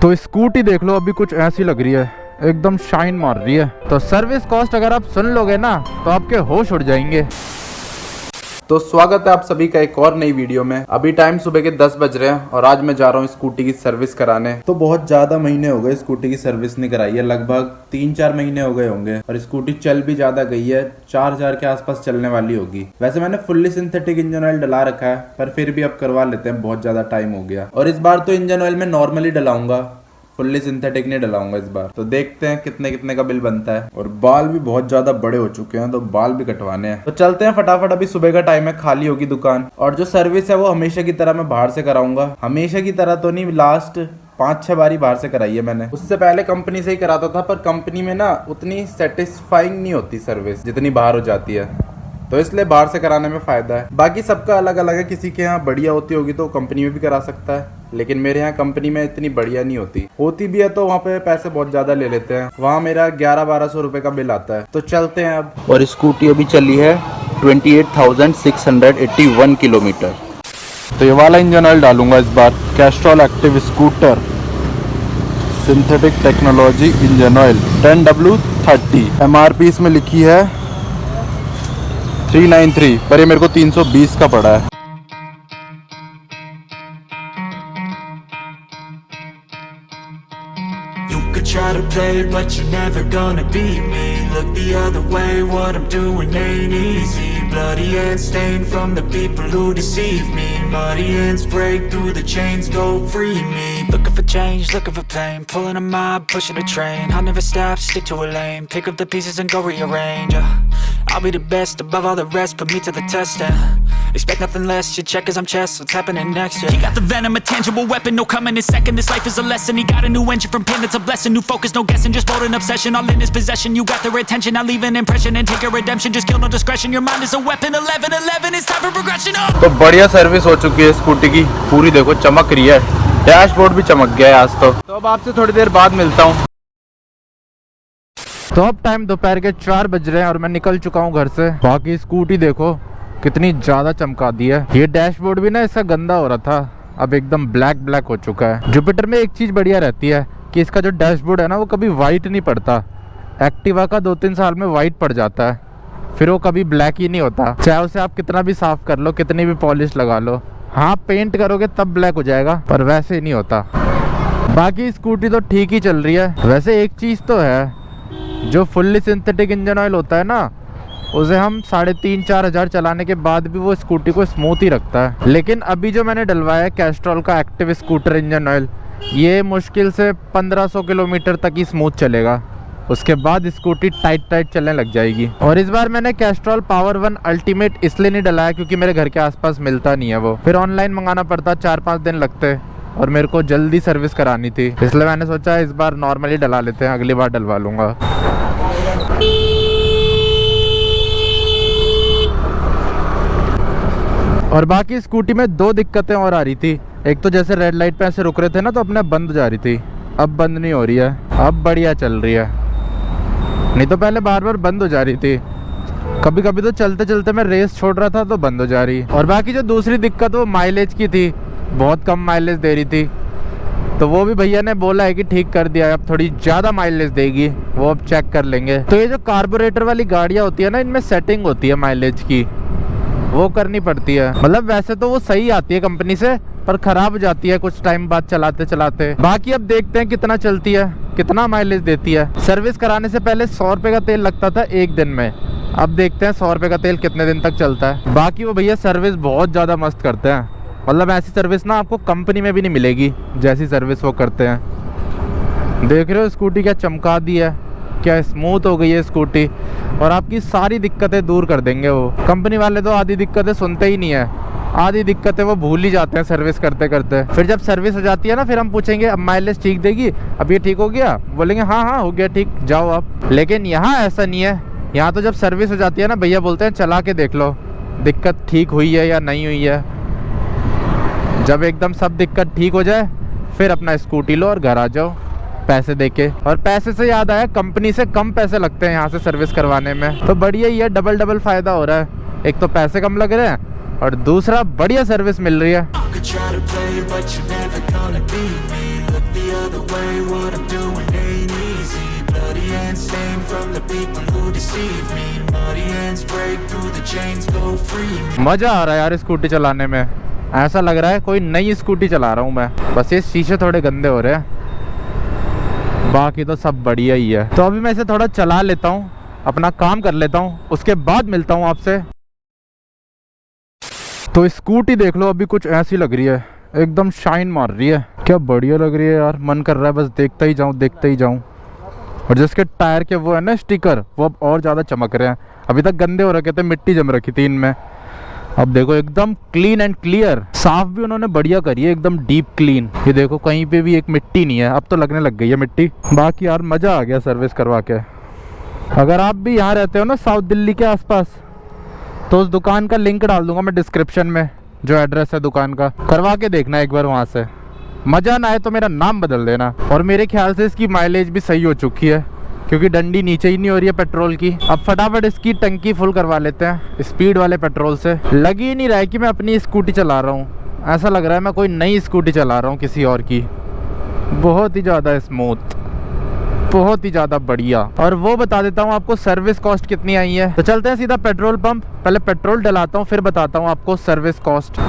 तो स्कूटी देख लो, अभी कुछ ऐसी लग रही है, एकदम शाइन मार रही है। तो सर्विस कॉस्ट अगर आप सुन लोगे ना तो आपके होश उड़ जाएंगे। तो स्वागत है आप सभी का एक और नई वीडियो में। अभी टाइम सुबह के 10 बज रहे हैं और आज मैं जा रहा हूँ स्कूटी की सर्विस कराने। तो बहुत ज्यादा महीने हो गए स्कूटी की सर्विस नहीं कराई है, लगभग 3-4 महीने हो गए होंगे। और स्कूटी चल भी ज्यादा गई है, 4000 के आसपास चलने वाली होगी। वैसे मैंने फुल्ली सिंथेटिक इंजन ऑयल डला रखा है, पर फिर भी अब करवा लेते हैं, बहुत ज्यादा टाइम हो गया। और इस बार तो इंजन ऑयल में नॉर्मली डलाऊंगा, फुल्ली सिंथेटिक नहीं डलाऊंगा इस बार। तो देखते हैं कितने कितने का बिल बनता है। और बाल भी बहुत ज्यादा बड़े हो चुके हैं, तो बाल भी कटवाने हैं। तो चलते हैं फटाफट, अभी सुबह का टाइम है, खाली होगी दुकान। और जो सर्विस है वो हमेशा की तरह मैं बाहर से कराऊंगा। हमेशा की तरह तो नहीं, लास्ट 5-6 बारी बाहर से कराई है मैंने। उससे पहले कंपनी से ही कराता था, पर कंपनी में ना उतनी सेटिस्फाइंग नहीं होती सर्विस जितनी बाहर हो जाती है, तो इसलिए बाहर से कराने में फायदा है। बाकी सबका अलग अलग है, किसी के यहाँ बढ़िया होती होगी तो कंपनी में भी करा सकता है, लेकिन मेरे यहाँ कंपनी में इतनी बढ़िया नहीं होती भी है तो वहाँ पे पैसे बहुत ज्यादा ले लेते हैं। वहाँ मेरा 1100-1200 रुपए का बिल आता है। तो चलते हैं अब। और स्कूटी अभी चली है 28,681 किलोमीटर। तो ये वाला इंजन ऑयल डालूंगा इस बार, Castrol active scooter synthetic technology engine oil 10W30। MRP इसमें लिखी है 393, पर ये मेरे को 320 का पड़ा है। Try to play, but you're never gonna beat me. Look the other way, what I'm doing ain't easy. Bloody hands stained from the people who deceive me. Muddy hands break through the chains, go free me. Looking for change, looking for pain. Pulling a mob, pushing a train. I'll never stop, stick to a lane. Pick up the pieces and go rearrange. I'll be the best above all the rest, put me to the test and expect nothing less. You check as I'm chess, what's happening next? Yeah. He got the venom, a tangible weapon, no coming in second. This life is a lesson. He got a new engine from pain, that's a blessing. New focus, no guessing, just bold and obsession. All in his possession, you got their attention. I'll leave an impression and take a redemption. Just kill no discretion. Your mind is a weapon. 11-11, it's time for progression. तो बढ़िया service हो चुकी है scooty की, पूरी देखो चमक रही है, डैशबोर्ड भी चमक गया है आज तो अब आपसे थोड़ी देर बाद मिलता हूँ। तो अब टाइम दोपहर के 4 बज रहे हैं और मैं निकल चुका हूँ घर से। बाकी स्कूटी देखो कितनी ज्यादा चमका दी है। ये डैशबोर्ड भी ना इसका गंदा हो रहा था, अब एकदम ब्लैक हो चुका है। जुपिटर में एक चीज बढ़िया रहती है कि इसका जो डैशबोर्ड है ना वो कभी वाइट नहीं पड़ता। एक्टिवा का 2-3 साल में वाइट पड़ जाता है, फिर वो कभी ब्लैक ही नहीं होता, चाहे उसे आप कितना भी साफ कर लो, कितनी भी पॉलिश लगा लो। हाँ पेंट करोगे तब ब्लैक हो जाएगा, पर वैसे ही नहीं होता। बाकी स्कूटी तो ठीक ही चल रही है। वैसे एक चीज़ तो है, जो फुल्ली सिंथेटिक इंजन ऑयल होता है ना, उसे हम 3,500-4 हज़ार चलाने के बाद भी वो स्कूटी को स्मूथ ही रखता है। लेकिन अभी जो मैंने डलवाया है कैस्ट्रॉल का एक्टिव स्कूटर इंजन ऑयल, ये मुश्किल से 1500 किलोमीटर तक ही स्मूथ चलेगा, उसके बाद स्कूटी टाइट चलने लग जाएगी। और इस बार मैंने कैस्ट्रॉल पावर 1 अल्टीमेट इसलिए नहीं डलाया क्योंकि मेरे घर के आसपास मिलता नहीं है वो, फिर ऑनलाइन मंगाना पड़ता, 4-5 दिन लगते और मेरे को जल्दी सर्विस करानी थी, इसलिए मैंने सोचा इस बार नॉर्मली डला लेते हैं, अगली बार डलवा लूँगा। और बाकी स्कूटी में 2 दिक्कतें और आ रही थी। एक तो जैसे रेड लाइट पे ऐसे रुक रहे थे ना तो अपने बंद हो जा रही थी, अब बंद नहीं हो रही है, अब बढ़िया चल रही है। नहीं तो पहले बार बंद हो जा रही थी, कभी कभी तो चलते चलते मैं रेस छोड़ रहा था तो बंद हो जा रही। और बाकी जो दूसरी दिक्कत वो माइलेज की थी, बहुत कम माइलेज दे रही थी, तो वो भी भैया ने बोला है कि ठीक कर दिया है, अब थोड़ी ज़्यादा माइलेज देगी, वो अब चेक कर लेंगे। तो ये जो कार्बोरेटर वाली गाड़ियाँ होती है ना, इनमें सेटिंग होती है माइलेज की, वो करनी पड़ती है। मतलब वैसे तो वो सही आती है कंपनी से, पर खराब हो जाती है कुछ टाइम बाद चलाते चलाते। बाकी अब देखते हैं कितना चलती है, कितना माइलेज देती है। सर्विस कराने से पहले 100 रुपये का तेल लगता था एक दिन में, अब देखते हैं 100 रुपये का तेल कितने दिन तक चलता है। बाकी वो भैया सर्विस बहुत ज़्यादा मस्त करते हैं, मतलब ऐसी सर्विस ना आपको कंपनी में भी नहीं मिलेगी जैसी सर्विस वो करते हैं। देख रहे हो स्कूटी क्या चमका दी है, क्या स्मूथ हो गई है स्कूटी, और आपकी सारी दिक्कतें दूर कर देंगे वो। कंपनी वाले तो आधी दिक्कतें सुनते ही नहीं है, आधी दिक्कतें वो भूल ही जाते हैं सर्विस करते करते। फिर जब सर्विस हो जाती है ना, फिर हम पूछेंगे अब माइलेज ठीक देगी, अब ये ठीक हो गया, बोलेंगे हाँ हो गया ठीक, जाओ आप। लेकिन यहाँ ऐसा नहीं है, यहाँ तो जब सर्विस हो जाती है ना, भैया बोलते हैं चला के देख लो दिक्कत ठीक हुई है या नहीं हुई है। जब एकदम सब दिक्कत ठीक हो जाए फिर अपना स्कूटी लो और घर आ जाओ पैसे देके। और पैसे से याद आया, कंपनी से कम पैसे लगते हैं यहाँ से सर्विस करवाने में, तो बढ़िया ही है, डबल फायदा हो रहा है। एक तो पैसे कम लग रहे हैं और दूसरा बढ़िया सर्विस मिल रही है। the other way, what I'm doing ain't easy. Bloody hands stained from the people who deceive me. Muddy hands break through the chains, go free me. मजा आ रहा है यार स्कूटी चलाने में, ऐसा लग रहा है कोई नई स्कूटी चला रहा हूँ मैं। बस ये शीशे थोड़े गंदे हो रहे हैं, बाकी तो सब बढ़िया ही है। तो अभी मैं इसे थोड़ा चला लेता हूँ, अपना काम कर लेता हूँ, उसके बाद मिलता हूँ आपसे। तो स्कूटी देख लो, अभी कुछ ऐसी लग रही है, एकदम शाइन मार रही है, क्या बढ़िया लग रही है यार। मन कर रहा है बस देखता ही जाऊँ देखता ही जाऊँ। और जिसके टायर के वो है ना स्टिकर, वो अब और ज़्यादा चमक रहे हैं। अभी तक गंदे हो रखे थे, मिट्टी जम रखी थी इनमें। अब देखो एकदम क्लीन एंड क्लियर, साफ भी उन्होंने बढ़िया करी है, एकदम डीप क्लीन। ये देखो कहीं पे भी एक मिट्टी नहीं है, अब तो लगने लग गई है मिट्टी। बाकी यार मज़ा आ गया सर्विस करवा के। अगर आप भी यहाँ रहते हो ना साउथ दिल्ली के आसपास, तो उस दुकान का लिंक डाल दूंगा मैं डिस्क्रिप्शन में, जो एड्रेस है दुकान का। करवा के देखना एक बार वहाँ से, मज़ा ना आए तो मेरा नाम बदल देना। और मेरे ख्याल से इसकी माइलेज भी सही हो चुकी है, क्योंकि डंडी नीचे ही नहीं हो रही है पेट्रोल की। अब फटाफट इसकी टंकी फुल करवा लेते हैं स्पीड वाले पेट्रोल से। लग ही नहीं रहा है कि मैं अपनी स्कूटी चला रहा हूँ, ऐसा लग रहा है मैं कोई नई स्कूटी चला रहा हूँ किसी और की। बहुत ही ज़्यादा स्मूथ, बहुत ही ज़्यादा बढ़िया। और वो बता देता हूँ आपको सर्विस कॉस्ट कितनी आई है। तो चलते हैं सीधा पेट्रोल पंप, पहले पेट्रोल डलाता हूँ फिर बताता हूँ आपको सर्विस कॉस्ट।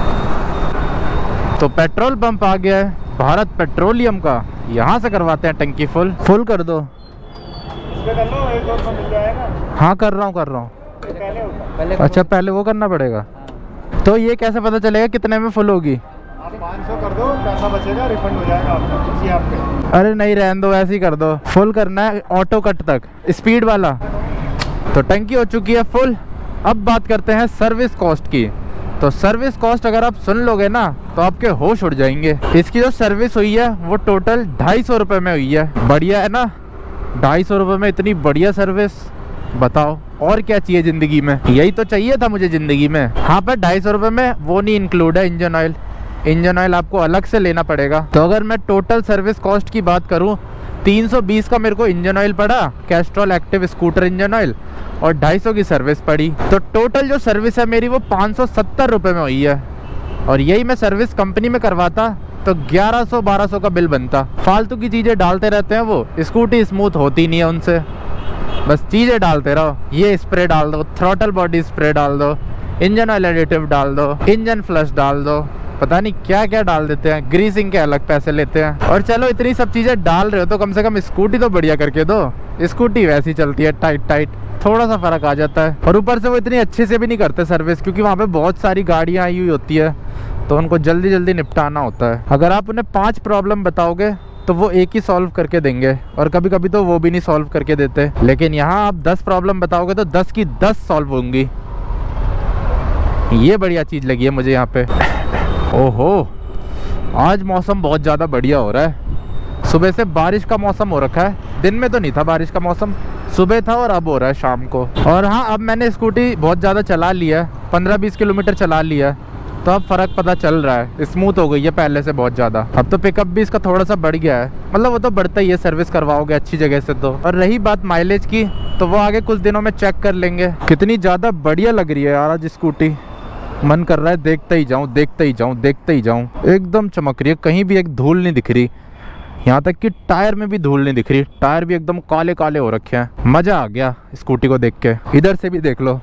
तो पेट्रोल पंप आ गया है भारत पेट्रोलियम का, यहाँ से करवाते हैं टंकी फुल। फुल कर दो, कर लो, एक और मिल जाएगा। हाँ कर रहा हूँ। पहले अच्छा पहले वो करना पड़ेगा। तो ये कैसे पता चलेगा कितने में फुल होगी? आप 500 कर दो, पैसा बचेगा, रिफंड हो जाएगा आपका इसी आपके। अरे नहीं रहने दो, ऐसे ही कर दो। फुल करना है ऑटो कट तक, स्पीड वाला। तो टंकी हो चुकी है फुल। अब बात करते हैं सर्विस कॉस्ट की। तो सर्विस कॉस्ट अगर आप सुन लोगे ना तो आपके होश उड़ जाएंगे। इसकी जो सर्विस हुई है वो टोटल 250 रुपये में हुई है। बढ़िया है ना, 250 रुपये में इतनी बढ़िया सर्विस, बताओ और क्या चाहिए ज़िंदगी में? यही तो चाहिए था मुझे ज़िंदगी में। हाँ पर 250 रुपये में वो नहीं इंक्लूड है इंजन ऑयल। इंजन ऑयल आपको अलग से लेना पड़ेगा। तो अगर मैं टोटल सर्विस कॉस्ट की बात करूँ, 320 का मेरे को इंजन ऑयल पड़ा, Castrol active scooter engine oil, और 250 की सर्विस पड़ी। तो टोटल जो सर्विस है मेरी वो 570 रुपये में हुई है। और यही मैं सर्विस कंपनी में करवाता तो 1100-1200 का बिल बनता। फालतू की चीज़ें डालते रहते हैं वो, स्कूटी स्मूथ होती नहीं है उनसे। बस चीज़ें डालते रहो, ये स्प्रे डाल दो, थ्रॉटल बॉडी स्प्रे डाल दो, इंजन ऑयल एडिटिव डाल दो, इंजन फ्लश डाल दो, पता नहीं क्या क्या डाल देते हैं, ग्रीसिंग के अलग पैसे लेते हैं। और चलो इतनी सब चीज़ें डाल रहे हो तो कम से कम स्कूटी तो बढ़िया करके दो। स्कूटी वैसी चलती है टाइट टाइट, थोड़ा सा फ़र्क आ जाता है। और ऊपर से वो इतनी अच्छे से भी नहीं करते सर्विस, क्योंकि वहाँ पे बहुत सारी गाड़ियाँ आई हुई होती है, तो उनको जल्दी जल्दी निपटाना होता है। अगर आप उन्हें 5 प्रॉब्लम बताओगे तो वो एक ही सॉल्व करके देंगे, और कभी कभी तो वो भी नहीं सॉल्व करके देते। लेकिन यहाँ आप 10 प्रॉब्लम बताओगे तो 10 की 10 सॉल्व होंगी। ये बढ़िया चीज़ लगी है मुझे यहाँ पे। ओहो, आज मौसम बहुत ज़्यादा बढ़िया हो रहा है। सुबह से बारिश का मौसम हो रखा है, दिन में तो नहीं था बारिश का मौसम, सुबह था और अब हो रहा है शाम को। और हाँ, अब मैंने स्कूटी बहुत ज़्यादा चला लिया है, 15-20 किलोमीटर चला लिया है, तो अब फ़र्क पता चल रहा है, स्मूथ हो गई है पहले से बहुत ज़्यादा। अब तो पिकअप भी इसका थोड़ा सा बढ़ गया है, मतलब वो तो बढ़ता ही है, सर्विस करवाओगे अच्छी जगह से तो। और रही बात माइलेज की, तो वो आगे कुछ दिनों में चेक कर लेंगे। कितनी ज़्यादा बढ़िया लग रही है यार आज स्कूटी, मन कर रहा है देखते ही जाऊँ देखते ही जाऊँ देखते ही जाऊँ। एकदम चमक रही है, कहीं भी एक धूल नहीं दिख रही, यहाँ तक कि टायर में भी धूल नहीं दिख रही, टायर भी एकदम काले काले हो रखे हैं। मज़ा आ गया स्कूटी को देख के। इधर से भी देख लो,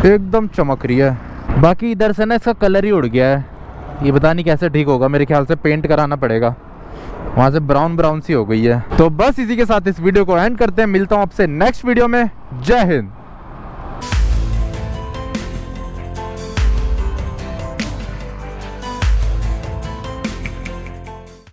एकदम चमक रही है। बाकी इधर से ना इसका कलर ही उड़ गया है, ये पता नहीं कैसे ठीक होगा, मेरे ख्याल से पेंट कराना पड़ेगा, वहाँ से ब्राउन ब्राउन सी हो गई है। तो बस इसी के साथ इस वीडियो को एंड करते हैं, मिलता हूँ आपसे नेक्स्ट वीडियो में। जय हिंद।